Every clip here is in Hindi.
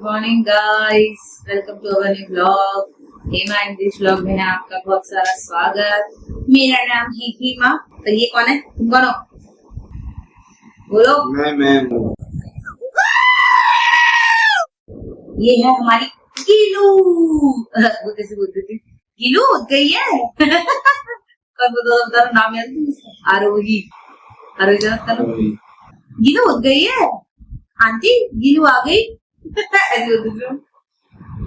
Morning guys, welcome to our new blog. Hema in this blog में है आपका बहुत सारा स्वागत। मेरा नाम है हेमा। तो ये कौन है? तुम कौन हो? बोलो। मैं हूँ। ये है हमारी गिलू। वो कैसे बोलते थे? गिलू उठ गई है। कौन बता नाम याद है? आरोही। आरोही जानता हो? गिलू उठ गई है। आंटी गिलू आ गई। ऐसे बोलते थे।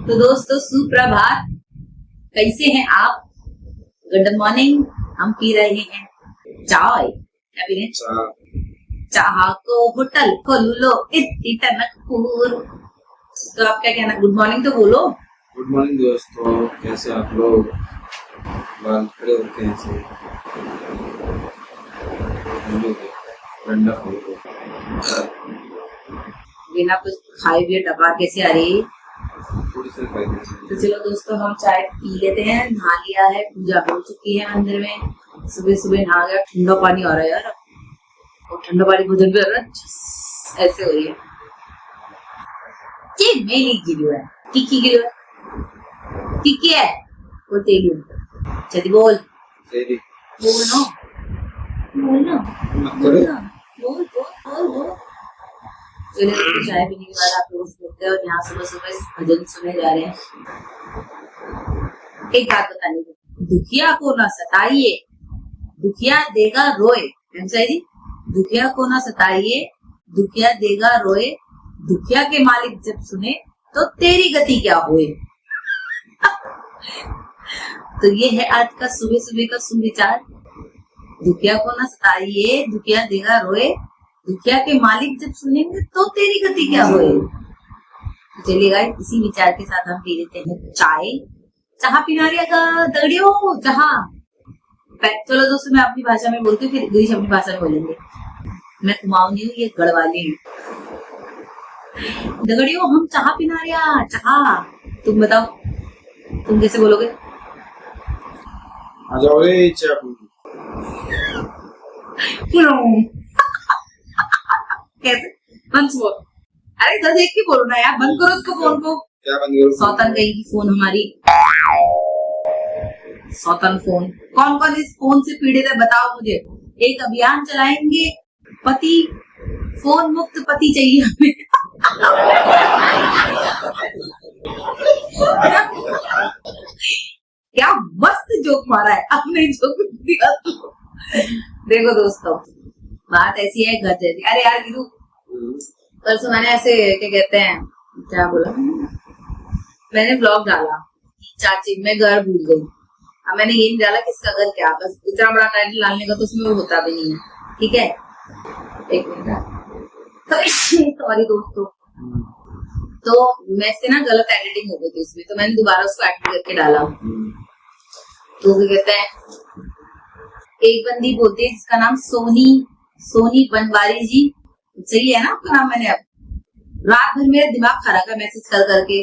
तो दोस्तों सुप्रभात, कैसे हैं आप? Good morning. हम पी रहे हैं चाय। क्या पी रहे हैं? चाह को होटल खोल लो इतनी टनकपुर। तो आप क्या कहना? गुड मॉर्निंग तो बोलो। गुड मॉर्निंग दोस्तों, कैसे आप लोग? बाल खड़े होते हैं ऐसे बिना कुछ खाए हुए डबा कैसे आ रही? तो चलो दोस्तों हम चाय पी लेते हैं। नहा लिया है, पूजा हो चुकी है मंदिर में। सुबह सुबह नहा गया। ठंडा पानी आ रहा है यार, और ठंडा पानी भोजन भी आ रहा है। ऐसे हो रही है कि मेरी गिलू है, टिक्की गिलू है, टिक्की है वो तेरी है। चली बोल बोल ना, बोल ना, बोल ना, बोल बोल बोल बोल। चलिए चाय पीने के बाद आप लोग सुनते हैं और यहाँ सुबह सुबह भजन सुने जा रहे हैं। एक बात बताने की, दुखिया को ना सताइए, दुखिया देगा रोए। जी, दुखिया को ना सताइए, दुखिया देगा रोए। दुखिया के मालिक जब सुने तो तेरी गति क्या होए। तो ये है आज का सुबह सुबह का सुविचार। दुखिया को ना सताइए, दुखिया देगा रोए। दुखिया के मालिक जब सुनेंगे तो तेरी गति क्या होए। चलिए गाइस, इसी विचार के साथ हम पी लेते हैं चाय। चाह पिना रही दगड़ियो चाह। चलो दोस्तों, मैं अपनी भाषा में बोलती हूँ, फिर गिरीश अपनी भाषा में बोलेंगे। मैं कुमाऊं नहीं हूँ, ये गढ़वाली है। दगड़ियो हम चाह पिना रहा चाह। तुम बताओ, तुम कैसे बोलोगे? आ जाओ रे चाय। कैसे? बंद बोल। अरे इधर देख के बोलो ना यार। बंद करो उसको, फोन को। क्या बंद करो? सौतन गई की फोन हमारी। सौतन फोन। कौन कौन इस फोन से पीड़ित है बताओ मुझे। एक अभियान चलाएंगे, पति फोन मुक्त पति चाहिए हमें। क्या मस्त जोक मारा है अपने जोक दिया। देखो दोस्तों, बात ऐसी है घर जैसी। अरे यार गिरू, परसों मैंने ऐसे क्या कहते हैं, क्या बोला मैंने ब्लॉग डाला, चाची मैं घर भूल गई। अब मैंने ये नहीं डाला किसका घर क्या, बस इतना बड़ा टाइटल डालने का तो उसमें वो होता भी नहीं है। ठीक है, एक मिनट। सॉरी दोस्तों, तो मैं से ना गलत एडिटिंग हो गई थी इसमें, तो मैंने दोबारा उसको एडिट करके डाला। तो क्या कहते हैं, एक बंदी बोलती है जिसका नाम सोनी बनवारी जी, सही है ना आपका नाम? मैंने अब रात भर मेरा दिमाग खा रखा मैसेज कर करके।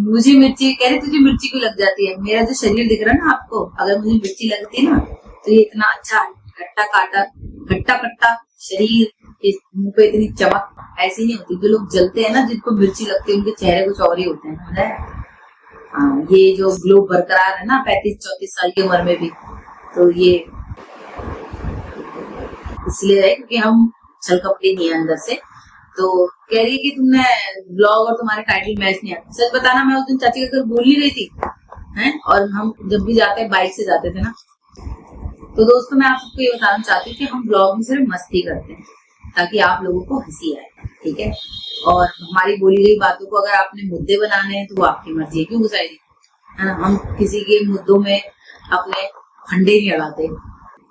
मुझे मिर्ची कह रही, तुझे मिर्ची क्यों लग जाती है? मेरा जो शरीर दिख रहा है ना आपको, अगर मुझे मिर्ची लगती ना तो ये इतना अच्छा हट्टा कट्टा शरीर, मुंह पे इतनी चमक ऐसी नहीं होती। जो लोग जलते हैं ना, जिनको मिर्ची लगती है, उनके चेहरे कुछ और ही होते हैं। हाँ, ये जो ग्लो बरकरार है ना 35-34 साल की उम्र में भी, तो ये इसलिए है क्योंकि हम छल कपड़े नहीं है अंदर से। तो कह रही है कि तुमने ब्लॉग और तुम्हारे टाइटल मैच नहीं आते। सच बताना, मैं उस दिन चाची के घर भूल नहीं गई थी हैं, और हम जब भी जाते हैं बाइक से जाते थे ना। तो दोस्तों मैं आप सबको ये बताना चाहती हूँ कि हम ब्लॉग में सिर्फ मस्ती करते हैं ताकि आप लोगों को हंसी आए, ठीक है? और हमारी बोली गई बातों को अगर आपने मुद्दे बनाने हैं तो वो आपकी मर्जी है, क्यों गुस्साएगी, है ना? हम किसी के मुद्दों में अपने फंडे नहीं अड़ाते।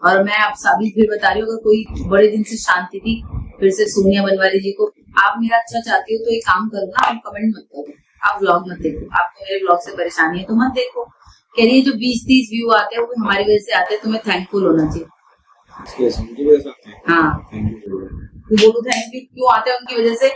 और मैं आप साबित फिर बता रही हूँ, अगर कोई बड़े दिन से शांति थी, फिर से सोनिया बनवारी जी को आप मेरा अच्छा चाहती हो तो एक काम करो ना, आप कमेंट मत करो, आप व्लॉग मत देखो। आपको मेरे व्लॉग से परेशानी है तो मत देखो। कह रही है जो 20-30 व्यू आते हैं वो हमारी वजह से आते हैं, तुम्हें थैंकफुल होना चाहिए। हाँ, बोलो थैंक यू क्यों आते हैं उनकी वजह से।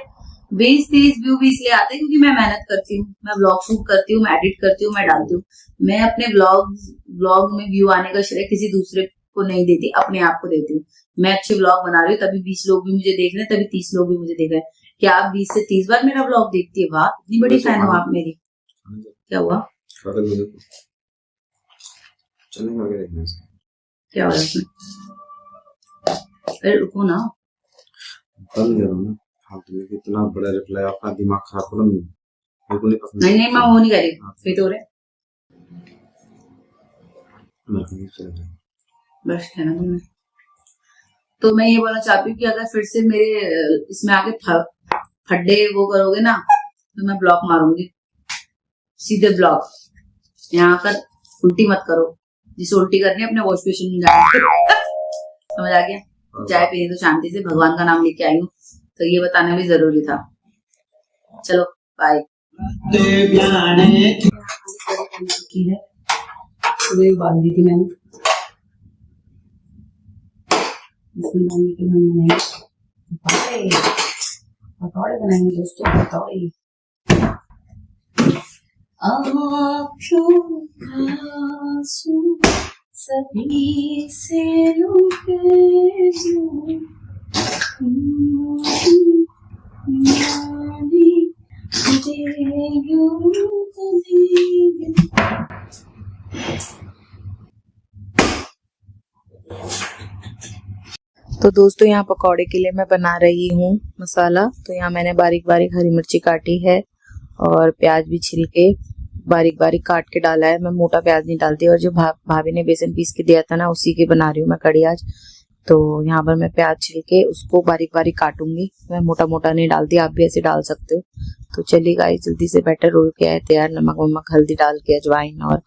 20-30 व्यू भी इसलिए आते हैं क्योंकि मैं मेहनत करती हूँ, मैं ब्लॉग शूट करती हूँ, मैं एडिट करती हूँ, मैं डालती हूँ। मैं अपने ब्लॉग में व्यू आने का श्रेय किसी दूसरे को नहीं देती, अपने आप को देती हूँ। मैं अच्छे व्लॉग बना रही हूँ तभी 20 लोग भी मुझे देख रहे हैं, तभी 30 लोग भी मुझे देख रहे हैं। क्या आप 20 से 30 बार मेरा व्लॉग देखती है? वाह, इतनी बड़ी फैन हो आप मेरी। क्या हुआ? क्या हुआ इसमें? अरे रुको ना, इतना बड़ा रिप्लाई, आपका दिमाग खराब हो रहा है। नहीं नहीं मैं वो नहीं करी फिर तो रहे बस है ना तुमने। तो मैं ये बोलना चाहती हूँ कि अगर फिर से मेरे इसमें आके फड्डे वो करोगे ना तो मैं ब्लॉक मारूंगी, सीधे ब्लॉक। यहाँ आकर उल्टी मत करो, जिसे उल्टी करनी है अपने वॉश बेसिन में जाकर समझ आ गया? चाय पीनी तो शांति से, भगवान का नाम लेके आई हूँ, तो ये बताना भी जरूरी था। चलो बाय। सुबह बांध दी थी मैंने, पकौड़े बनाएंगे दोस्तों, पकौड़े। आँखों का आंसू सभी से रुके जो, तो दोस्तों यहाँ पकौड़े के लिए मैं बना रही हूँ मसाला। तो यहाँ मैंने बारीक बारीक हरी मिर्ची काटी है और प्याज भी छिल के बारीक बारीक काट के डाला है। मैं मोटा प्याज नहीं डालती, और जो भाभी ने बेसन पीस के दिया था ना, उसी की बना रही हूँ मैं कड़ी आज। तो यहाँ पर मैं प्याज छिल के उसको बारीक बारीक काटूंगी, मैं मोटा मोटा नहीं डालती, आप भी ऐसे डाल सकते हो। तो चलिए गाइस, जल्दी से बैटर हो गया है तैयार। नमक वमक हल्दी डाल के, अजवाइन और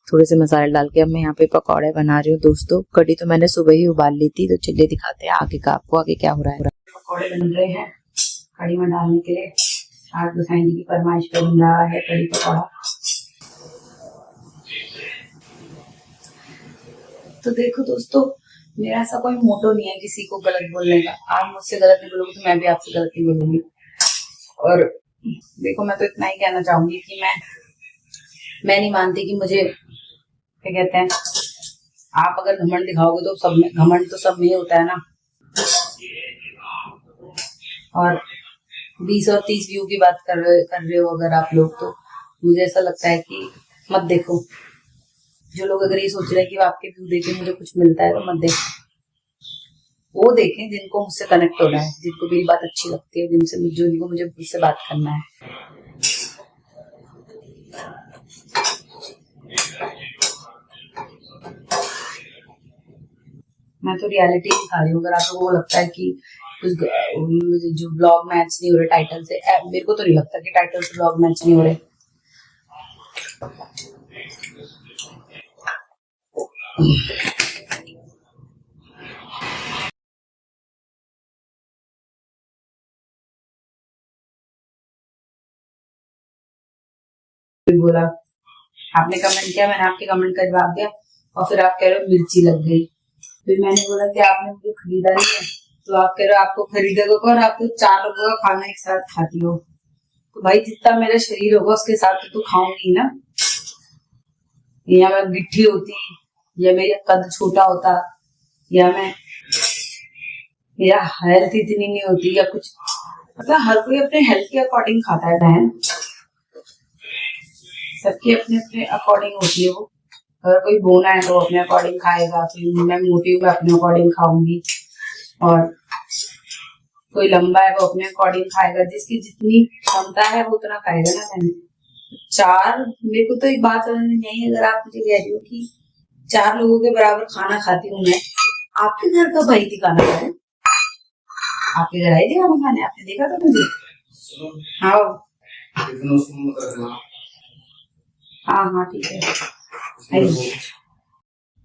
थोड़े से मसाले डाल के अब मैं यहाँ पे पकौड़े बना रही हूँ दोस्तों। कड़ी तो मैंने सुबह ही उबाल ली थी। तो चलिए दिखाते हैं आगे का आपको, आगे क्या हो रहा है। पकौड़े बन रहे हैं कड़ी में डालने के लिए। आज गोसाई जी की फरमाइश पे बन रहा है कड़ी पकौड़ा। तो देखो दोस्तों, मेरा ऐसा कोई मोटो नहीं है किसी को गलत बोलने का। आप मुझसे गलत नहीं बोलोगे तो मैं भी आपसे गलत नहीं बोलूंगी। और देखो, मैं तो इतना ही कहना चाहूंगी कि मैं नहीं मानती कि मुझे, क्या कहते हैं, आप अगर घमंड दिखाओगे तो सब में, घमंड तो सब में ही होता है ना। और 20 और 30 व्यू की बात कर रहे हो अगर आप लोग, तो मुझे ऐसा लगता है कि मत देखो। जो लोग अगर ये सोच रहे हैं कि आपके व्यू देखे मुझे कुछ मिलता है, तो मत देखो। वो देखें जिनको मुझसे कनेक्ट होना है, जिनको मेरी बात अच्छी लगती है, जिनको मुझे मुझसे बात करना है। मैं तो रियलिटी दिखा रही हूँ। अगर आप लोगों को लगता है कि कुछ जो ब्लॉग मैच नहीं हो रहे टाइटल से, मेरे को तो नहीं लगता कि टाइटल से ब्लॉग मैच नहीं हो रहे। बोला आपने कमेंट किया, मैंने आपके कमेंट का जवाब दिया, और फिर आप कह रहे हो मिर्ची लग गई। फिर मैंने बोला कि आपने मुझे खरीदा नहीं है, तो आप कह रहे हो आपको खरीदेगा और आप तो 4 लोगों का खाना एक साथ खाती हो। तो भाई जितना मेरा शरीर होगा उसके साथ तो खाऊंगी ना। या मैं गिट्ठी होती, या मेरा कद छोटा होता, या मेरा हेल्थ इतनी नहीं होती, या कुछ, मतलब हर कोई अपने हेल्थ के अकॉर्डिंग खाता है बहन। सबकी अपने अपने अकॉर्डिंग होती है वो। अगर कोई बोना है तो अपने अकॉर्डिंग खाएगा, तो मैं मोटी हूँ, मैं अपने अकॉर्डिंग खाऊंगी। और कोई लंबा है वो अपने अकॉर्डिंग खाएगा। जिसकी जितनी क्षमता है वो उतना खाएगा ना। मैंने 4, मेरे को तो एक बात समझ में नहीं, अगर आप मुझे कह रही हो कि 4 लोगों के बराबर खाना खाती हूँ मैं, आपके घर का भाई थी खाना खाए, आपके घर आई थी खाना खाने, आपने देखा था मुझे? हाँ ठीक है।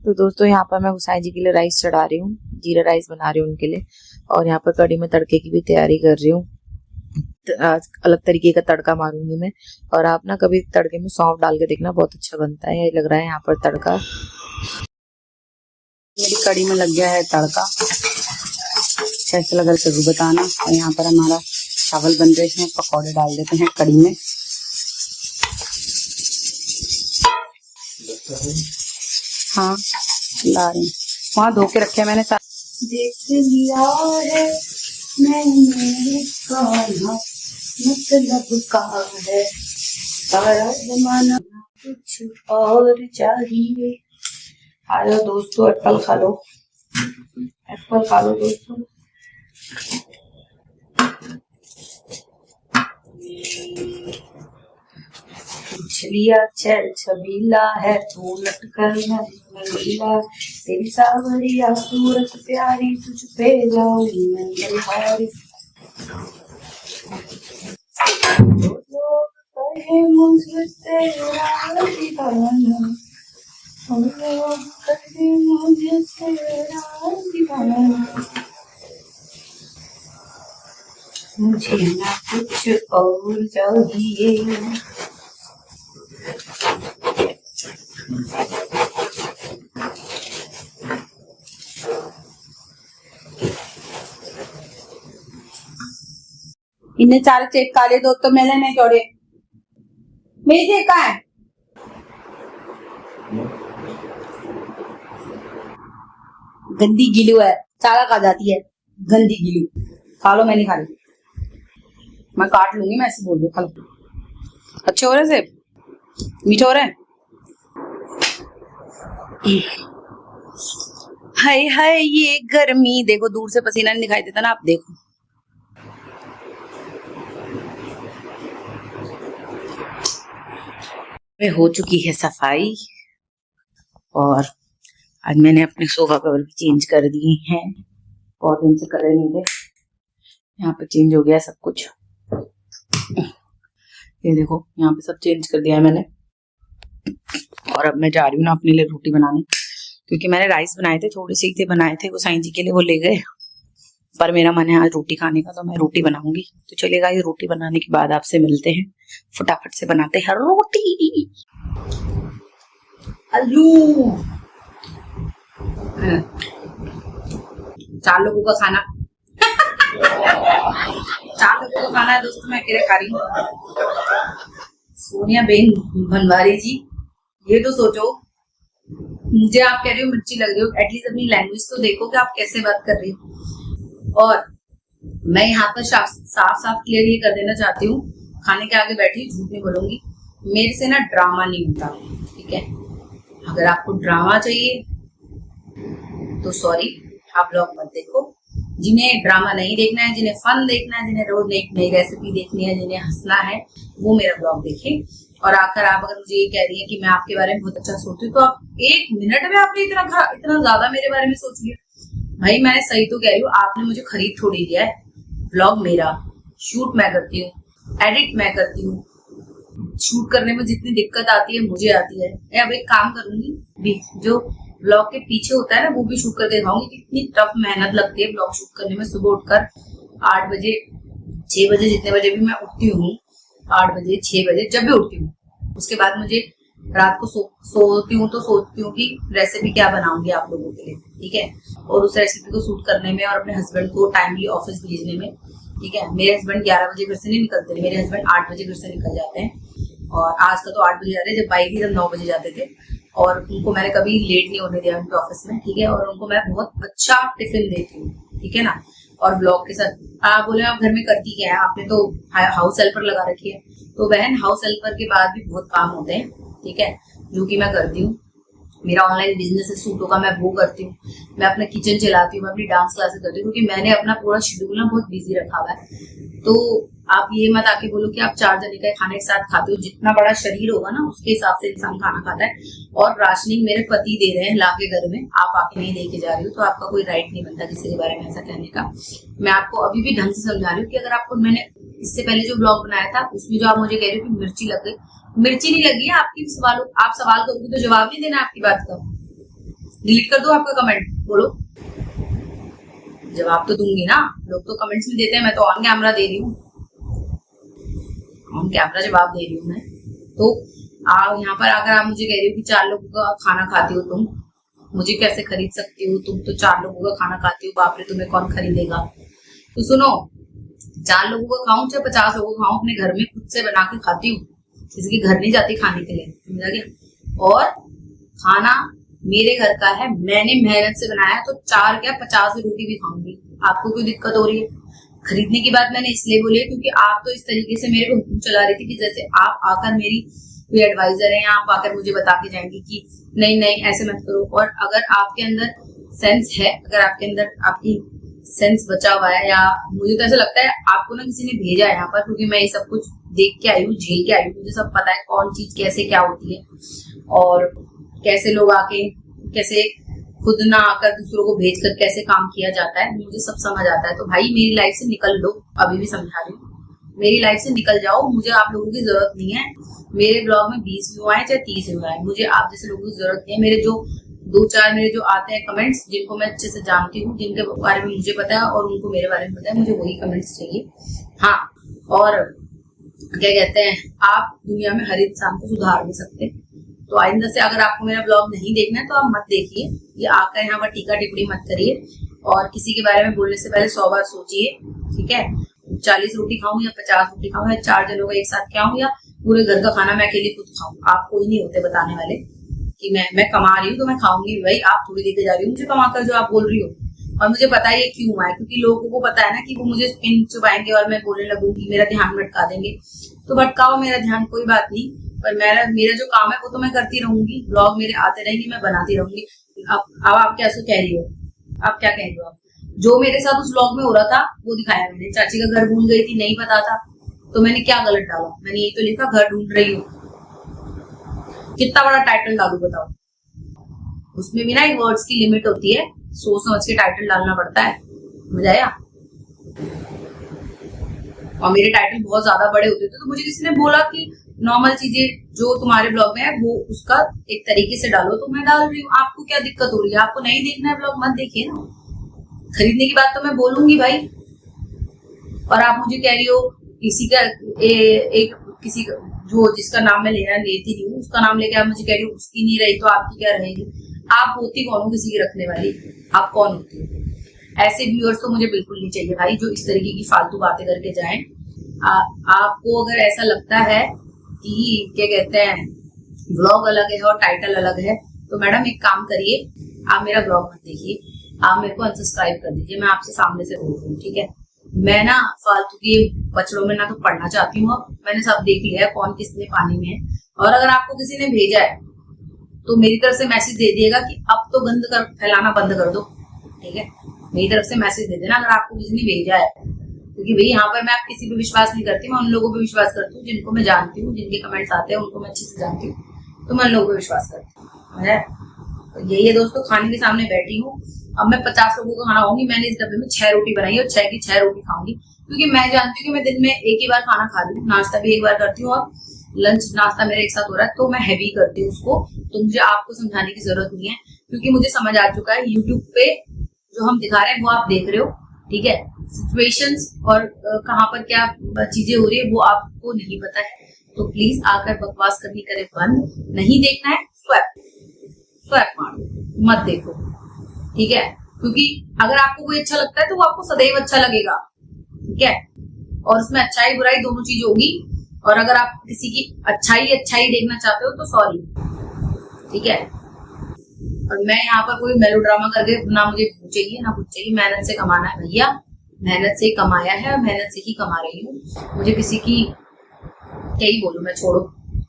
तो दोस्तों यहाँ पर मैं गोसाई जी के लिए राइस चढ़ा रही हूँ, जीरा राइस बना रही हूँ उनके लिए। और यहाँ पर कड़ी में तड़के की भी तैयारी कर रही हूँ। अलग तरीके का तड़का मारूंगी मैं। और आप ना कभी तड़के में सौंफ डाल के देखना, बहुत अच्छा बनता है। ये लग रहा है यहाँ पर तड़का, मेरी कड़ी में लग गया है तड़का। कैसा लगा जरूर बताना। और यहाँ पर हमारा चावल बन रहे हैं, पकौड़े डाल देते हैं कड़ी में। हाँ ला रहे हैं। वहां धो के रखे मैंने देख लिया है मैंने खाना मतलब का है सारा जमाना कुछ और चाहिए। आ जाओ दोस्तों, एप्पल खा लो, एप्पल खा लो दोस्तों। छलिया चल छबीला है तू लटकर मंगीला, तेरी सावरिया सूरत प्यारी तुझ पे जाऊंगी मैं बलिहारी। लोग कहे मुझे तेरा दीवाना, लोग कहे मुझे तेरा दीवाना, मुझे ना कुछ और चाहिए। इन्हें चार चेक काले दो तो मैंने नहीं जोड़े, मेरी चेक कहाँ है? गंदी गिलू है, चाला खा जाती है गंदी गिलू। खा लो, मैं नहीं खा रही, मैं काट लूंगी, मैं ऐसे बोल दू। खा लो, अच्छे हो रहे सेब, मीठे हो रहे हैं। हाय हाय ये गर्मी, देखो दूर से पसीना नहीं दिखाई देता ना, आप देखो। में हो चुकी है सफाई और आज मैंने अपने सोफा कवर भी चेंज कर दिए हैं, बहुत दिन से करे नहीं थे। यहाँ पे चेंज हो गया सब कुछ, ये देखो यहाँ पे सब चेंज कर दिया है मैंने। और अब मैं जा रही हूँ ना अपने लिए रोटी बनाने, क्योंकि मैंने राइस बनाए थे, थोड़े से ही थे बनाए थे, गोसाई जी के लिए वो ले गए, पर मेरा मन है आज रोटी खाने का, तो मैं रोटी बनाऊंगी। तो चलेगा, ये रोटी बनाने के बाद आपसे मिलते हैं, फटाफट से बनाते हैं रोटी। आलू 4 लोगों का खाना 4 लोगों का खाना है दोस्तों, मैं अकेले खा रही हूँ। सोनिया बेन भंडारी जी, ये तो सोचो, मुझे आप कह रहे हो मिर्ची लग रही हो, एटलीस्ट अपनी लैंग्वेज तो देखो कि आप कैसे बात कर रही हो। और मैं यहाँ पर साफ साफ क्लियर ये कर देना चाहती हूँ, खाने के आगे बैठी झूठ नहीं बोलूंगी, मेरे से ना ड्रामा नहीं होता, ठीक है? अगर आपको ड्रामा चाहिए तो सॉरी, आप लोग मत देखो। जिन्हें ड्रामा नहीं देखना है, जिन्हें फन देखना है, जिन्हें रोज नई रेसिपी देखनी है, जिन्हें हंसना है, वो मेरा ब्लॉग देखें। और आखिर आप अगर मुझे ये कह रही है कि मैं आपके बारे में बहुत अच्छा सोचती हूँ, तो आप 1 मिनट में आपने इतना ज्यादा मेरे बारे में सोच लिया। भाई मैंने सही तो कह रही हूँ, आपने मुझे खरीद थोड़ी दिया है। ब्लॉग मेरा, शूट मैं करती हूँ, एडिट मैं करती हूँ, शूट करने में जितनी दिक्कत आती है मुझे आती है। मैं अब एक काम करूंगी, जो ब्लॉग के पीछे होता है ना वो भी शूट करके दिखाऊंगी, कितनी टफ मेहनत लगती है ब्लॉग शूट करने में। सुबह उठकर 8 बजे 6 बजे, जितने बजे भी मैं उठती हूँ, 8 बजे 6 बजे जब भी उठती हूँ, उसके बाद मुझे रात को सोती हूँ तो सोचती हूँ कि रेसिपी क्या बनाऊंगी आप लोगों के लिए, ठीक है? और उस रेसिपी को शूट करने में और अपने हस्बैंड को टाइमली ऑफिस भेजने में, ठीक है? मेरे हस्बैंड 11 बजे घर से नहीं निकलते, मेरे हस्बैंड 8 बजे घर से निकल जाते हैं। और आज का तो 8 बजे जाते हैं, जब बाइक थी तब 9 बजे जाते थे। और उनको मैंने कभी लेट नहीं होने दिया उनके ऑफिस में, ठीक है? और उनको मैं बहुत अच्छा टिफिन देती हूँ, ठीक है ना? और ब्लॉग के साथ आप बोले आप घर में करती क्या है, आपने तो हाउस हेल्पर लगा रखी है। तो बहन, हाउस हेल्पर के बाद भी बहुत काम होते हैं, ठीक है, जो कि मैं करती हूँ। मेरा ऑनलाइन बिजनेस है सूटों का, मैं वो करती हूँ, मैं अपना किचन चलाती हूँ, मैं अपनी डांस क्लासेस करती हूँ, क्योंकि मैंने अपना पूरा शेड्यूल ना बहुत बिजी रखा हुआ है। तो आप ये मत आके बोलो कि आप 4 जने का खाना एक साथ खाते हो। जितना बड़ा शरीर होगा ना उसके हिसाब से इंसान खाना खाता है। और राशनिंग मेरे पति दे रहे हैं ला के घर में, आप आके नहीं लेके जा रही हो, तो आपका कोई राइट नहीं बनता किसी के बारे में ऐसा कहने का। मैं आपको अभी भी ढंग से समझा रही हूँ कि अगर आपको, मैंने इससे पहले जो ब्लॉग बनाया था उसमें जो आप मुझे कह रहे हो कि मिर्ची लग गई, मिर्ची नहीं लगी है। आप सवाल करोगे तो जवाब नहीं देना आपकी बात का, डिलीट कर दो आपका कमेंट, बोलो जवाब तो दूंगी ना। लोग तो कमेंट्स में देते हैं, मैं तो ऑन कैमरा दे रही हूँ, ऑन कैमरा जवाब दे रही हूँ मैं। तो यहाँ पर अगर आप मुझे कह रही हो कि 4 लोगों का खाना खाती हो तुम, मुझे कैसे खरीद सकती हो, तुम तो 4 लोगों का खाना खाती हो, बाप रे तुम्हें कौन खरीदेगा। तो सुनो, 4 लोगों का खाऊं चाहे 50 लोगों का खाऊं, अपने घर में खुद से बना के खाती हूँ, किसी के घर नहीं जाती खाने के लिए, समझा गया? और खाना मेरे घर का है, मैंने मेहनत से बनाया, तो 4 क्या 50 रोटी भी खाऊंगी। आपको क्यों दिक्कत हो रही है? खरीदने की बात मैंने इसलिए बोली है क्योंकि आप तो इस तरीके से मेरे पे हुक्म चला रही थी कि जैसे आप आकर मेरी कोई एडवाइजर है, या आप आकर मुझे बता के जाएंगी कि नहीं नहीं ऐसे मत करो। और अगर आपके अंदर सेंस है, अगर आपके अंदर आपकी सेंस बचा हुआ है, या मुझे तो ऐसा लगता है आपको ना किसी ने भेजा है यहाँ पर, क्योंकि मैं ये सब कुछ देख के आई हूँ, झेल के आई हूँ, मुझे सब पता है कौन चीज कैसे क्या होती है, और कैसे लोग आके कैसे खुद ना आकर दूसरों को भेज कर कैसे काम किया जाता है, मुझे सब समझ आता है। तो भाई मेरी लाइफ से निकल लो, अभी भी समझा रही हूँ, मेरी लाइफ से निकल जाओ, मुझे आप लोगों की जरूरत नहीं है। मेरे ब्लॉग में 20 व्यू आए चाहे 30 व्यू आए, मुझे आप जैसे लोगों की जरूरत नहीं है। मेरे जो 2-4 मेरे जो आते हैं कमेंट्स, जिनको मैं अच्छे से जानती हूँ, जिनके बारे में मुझे पता है और उनको मेरे बारे में पता है, मुझे वही कमेंट्स चाहिए। हाँ, और क्या कहते हैं, आप दुनिया में हर इंसान को सुधार नहीं सकते। तो आइंदा से अगर आपको मेरा ब्लॉग नहीं देखना है तो आप मत देखिए, ये आकर यहाँ पर टीका टिप्पणी मत करिए, और किसी के बारे में बोलने से पहले 100 बार सोचिए, ठीक है। 40 रोटी खाऊं या 50 रोटी खाऊं, या 4 जनों का एक साथ खाऊं, या पूरे घर का खाना मैं अकेले खुद खाऊं, आप कोई नहीं होते बताने वाले कि मैं कमा रही हूँ तो मैं खाऊंगी। भाई आप थोड़ी लेके जा रही हो मुझे कमा कर, जो आप बोल रही हो। और मुझे पता है ये क्यों हुआ है, क्योंकि लोगों को पता है ना कि वो मुझे पिन चुपाएंगे और मैं बोलने लगूंगी, मेरा ध्यान भटका देंगे। तो भटकाओ मेरा ध्यान, कोई बात नहीं, पर मेरा जो काम है वो तो मैं करती रहूंगी, ब्लॉग मेरे आते रहेंगे, मैं बनाती रहूंगी। अब आप क्या कह रही हो, आप क्या कह रही हो? आप जो मेरे साथ उस ब्लॉग में हो रहा था वो दिखाया मैंने। चाची का घर भूल गई थी, नहीं पता था, तो मैंने क्या गलत डाला? मैंने यही तो लिखा घर ढूंढ रही हूँ। कितना बड़ा टाइटल डालू बताओ? उसमें भी ना एक वर्ड्स की लिमिट होती है, सोच समझ के टाइटल डालना पड़ता है। मजा आया? और मेरे टाइटल बहुत ज्यादा बड़े होते थे तो मुझे किसी ने बोला कि नॉर्मल चीजें जो तुम्हारे ब्लॉग में है वो उसका एक तरीके से डालो, तो मैं डाल रही हूँ। आपको क्या दिक्कत हो रही है? आपको नहीं देखना है ब्लॉग, मत देखिए ना। खरीदने की बात तो मैं बोलूंगी भाई, और आप मुझे कह रही हो किसी का किसी का जो जिसका नाम मैं लेती नहीं हूँ उसका नाम लेके आप मुझे कह रही हो उसकी नहीं रही तो आपकी क्या रहेगी? आप होती कौन हो किसी की रखने वाली? आप कौन होती हो? ऐसे व्यूअर्स तो मुझे बिल्कुल नहीं चाहिए भाई, जो इस तरीके की फालतू बातें करके जाएं। आपको अगर ऐसा लगता है कि क्या कहते हैं व्लॉग अलग है और टाइटल अलग है, तो मैडम एक काम करिए, आप मेरा व्लॉग मत देखिए, आप मेरे को अनसब्सक्राइब कर दीजिए। मैं आपसे सामने से बोल रही हूँ, ठीक है। मैं ना फालतू के बछड़ों में ना तो पढ़ना चाहती हूँ, अब मैंने सब देख लिया है कौन किसने पानी में है। और अगर आपको किसी ने भेजा है तो मेरी तरफ से मैसेज दे दिएगा कि अब तो गंद कर फैलाना बंद कर दो, ठीक है। मेरी तरफ से मैसेज दे देना अगर आपको किसी ने भेजा है, क्योंकि भाई यहाँ पर मैं आप किसी पे विश्वास नहीं करती, मैं उन लोगों पे विश्वास करती हूँ जिनको मैं जानती हूँ, जिनके कमेंट्स आते हैं उनको मैं अच्छे से जानती हूँ, तो मैं उन लोगों पे विश्वास करती हूँ। तो यही है दोस्तों, खाने के सामने बैठी हूँ, अब मैं 50 लोगों का खाना खाऊंगी। मैंने इस डब्बे में 6 रोटी बनाई और 6 की 6 रोटी खाऊंगी, क्योंकि मैं जानती हूँ कि मैं दिन में एक ही बार खाना खा रही हूँ, नाश्ता भी एक बार करती हूँ और लंच नाश्ता मेरा एक साथ हो रहा है, तो मैं हैवी करती हूँ उसको। तो मुझे आपको समझाने की जरूरत नहीं है, क्योंकि मुझे समझ आ चुका है। यूट्यूब पे जो हम दिखा रहे हैं वो आप देख रहे हो, ठीक है। सिचुएशंस और कहाँ पर क्या चीजें हो रही है वो आपको नहीं पता है, तो प्लीज आकर बकवास करनी करे बंद। नहीं देखना है, स्वैप मारो, मत देखो, ठीक है। क्योंकि अगर आपको कोई अच्छा लगता है तो वो आपको सदैव अच्छा लगेगा, ठीक है। और उसमें अच्छाई बुराई दोनों चीज होगी, और अगर आप किसी की अच्छाई देखना चाहते हो तो सॉरी, ठीक है। और मैं यहाँ पर कोई मेलोड्रामा करके ना मुझे चाहिए ना कुछ चाहिए, मेहनत से कमाना है भैया, मेहनत से कमाया है और मेहनत से ही कमा रही हूँ। मुझे किसी की क्या ही बोलूं मैं, छोड़ो,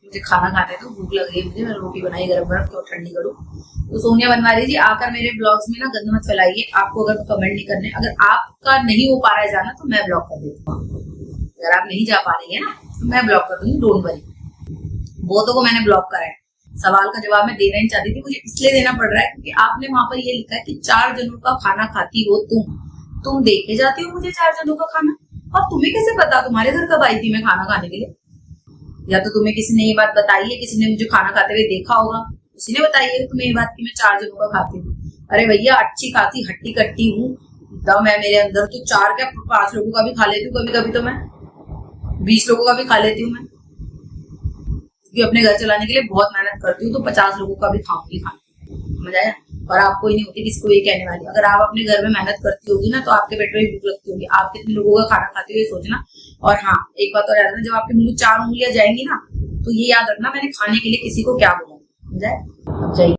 मुझे खाना खाने दो, भूख लग रही है मुझे, मैं रोटी बनाई गरम गरम, क्यों ठंडी करूँ। तो सोनिया बनवारी जी आकर मेरे ब्लॉग्स में ना गंद मत फैलाइए। आपको अगर कमेंट नहीं करने, अगर आपका नहीं हो पा रहा है जाना तो मैं ब्लॉक कर देती हूँ। अगर आप नहीं जा पा रही है ना तो मैं ब्लॉक कर दूंगी, डोंट वरी। बहुतों को मैंने ब्लॉक करा है। सवाल का जवाब मैं देना नहीं चाहती थी, मुझे इसलिए देना पड़ रहा है क्योंकि आपने वहां पर ये लिखा है कि 4 जनों का खाना खाती हो तुम देखे जाती हो मुझे 4 जनों का खाना, और तुम्हें कैसे पता तुम्हारे घर कब आई थी मैं खाना खाने के लिए? या तो तुम्हें किसी ने ये बात बताई है, किसी ने मुझे खाना खाते हुए देखा होगा, किसी ने बताई है तुम्हें ये बात कि मैं 4 जनों का खाती हूँ। अरे भैया अच्छी खाती हट्टी कट्टी हूँ, दम है मेरे अंदर, तो 4 क्या 5 लोगों का भी खा लेती हूँ, कभी कभी तो मैं 20 लोगों का भी खा लेती हूँ मैं, क्योंकि अपने घर चलाने के लिए बहुत मेहनत करती हूँ, तो 50 लोगों का भी खाऊंगी खाना। समझ आया? और आपको ही नहीं होती किसी को ये कहने वाली। अगर आप अपने घर में मेहनत करती होगी ना तो आपके पेट में भूख लगती होगी, आप कितने लोगों का खाना खाते हो ये सोचना। और हाँ, एक बात और याद रखना, जब आपके मुंह में 4 उंगलियां जाएंगी ना तो ये याद रखना मैंने खाने के लिए किसी को क्या बोला। समझ आया? अब जाइए।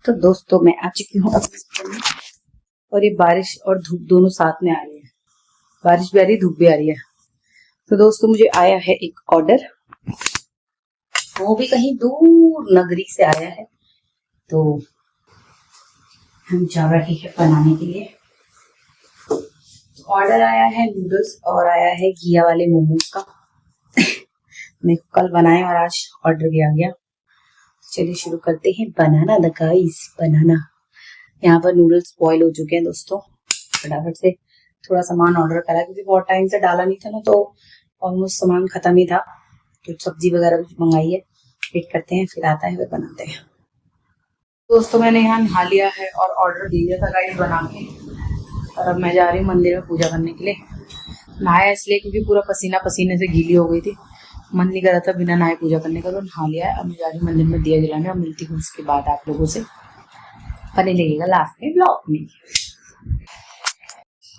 तो दोस्तों मैं आ चुकी हूँ अपने स्कूल में और ये बारिश और धूप दोनों साथ में आ रही है। बारिश भी आ रही है, धूप भी आ रही है। तो दोस्तों मुझे आया है एक ऑर्डर, वो भी कहीं दूर नगरी से आया है। तो हम जा रहे हैं बनाने के लिए। ऑर्डर आया है नूडल्स और आया है घिया वाले मोमोज का। मैं कल बनाए और आज ऑर्डर भी आ गया। चलिए शुरू करते हैं बनाना द गाइस, बनाना। यहाँ पर नूडल्स बॉईल हो चुके हैं दोस्तों। फटाफट से थोड़ा सामान ऑर्डर करा क्योंकि बहुत टाइम से डाला नहीं था ना, तो ऑलमोस्ट सामान खत्म ही था। तो सब्जी वगैरह भी मंगाई है, वेट करते हैं, फिर आता है फिर बनाते हैं। दोस्तों मैंने यहाँ नहा लिया है और ऑर्डर दे दिया था गाइस बना के, और अब मैं जा रही हूँ मंदिर में पूजा करने के लिए। नहाया इसलिए क्योंकि पूरा पसीना पसीने से गीली हो गई थी, मन नहीं कर रहा था बिना नहाए पूजा करने का, तो नहा लिया है। अब मैं जा रही हूँ मंदिर में दिया जलाने और मिलती हूँ उसके बाद आप लोगों से। बने लगेगा लास्ट में ब्लॉग में।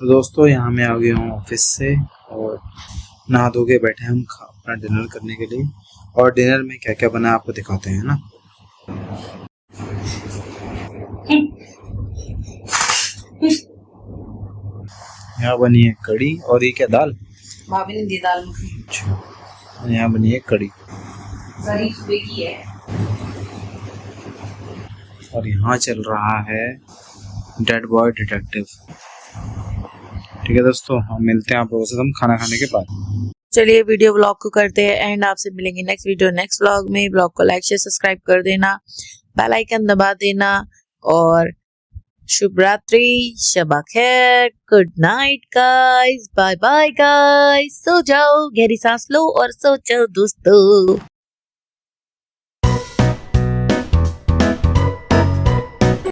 तो दोस्तों यहाँ मैं आ गया हूँ ऑफिस से और नहा धो के बैठे हम अपना डिनर करने के लिए। और डिनर में क्या क्या बना आपको दिखाते हैं ना। यहाँ बनी है कड़ी और ये क्या दाल, भाभी ने दी दाल मखनी। अच्छा, यहाँ बनी है कड़ी सुबह की है। और यहाँ चल रहा है डेड बॉय डिटेक्टिव। ठीक है दोस्तों, हम मिलते हैं आप लोगों से हम खाना खाने के बाद। चलिए वीडियो ब्लॉग को करते हैं एंड आपसे मिलेंगे नेक्स्ट वीडियो नेक्स्ट ब्लॉग में। ब्लॉग को लाइक शेयर सब्सक्राइब कर देना, बेल आइकन दबा देना और शुभ रात्रि, शबा खैर, good night guys, bye bye guys. सो जाओ, गहरी सांस लो और सो जाओ दोस्तों।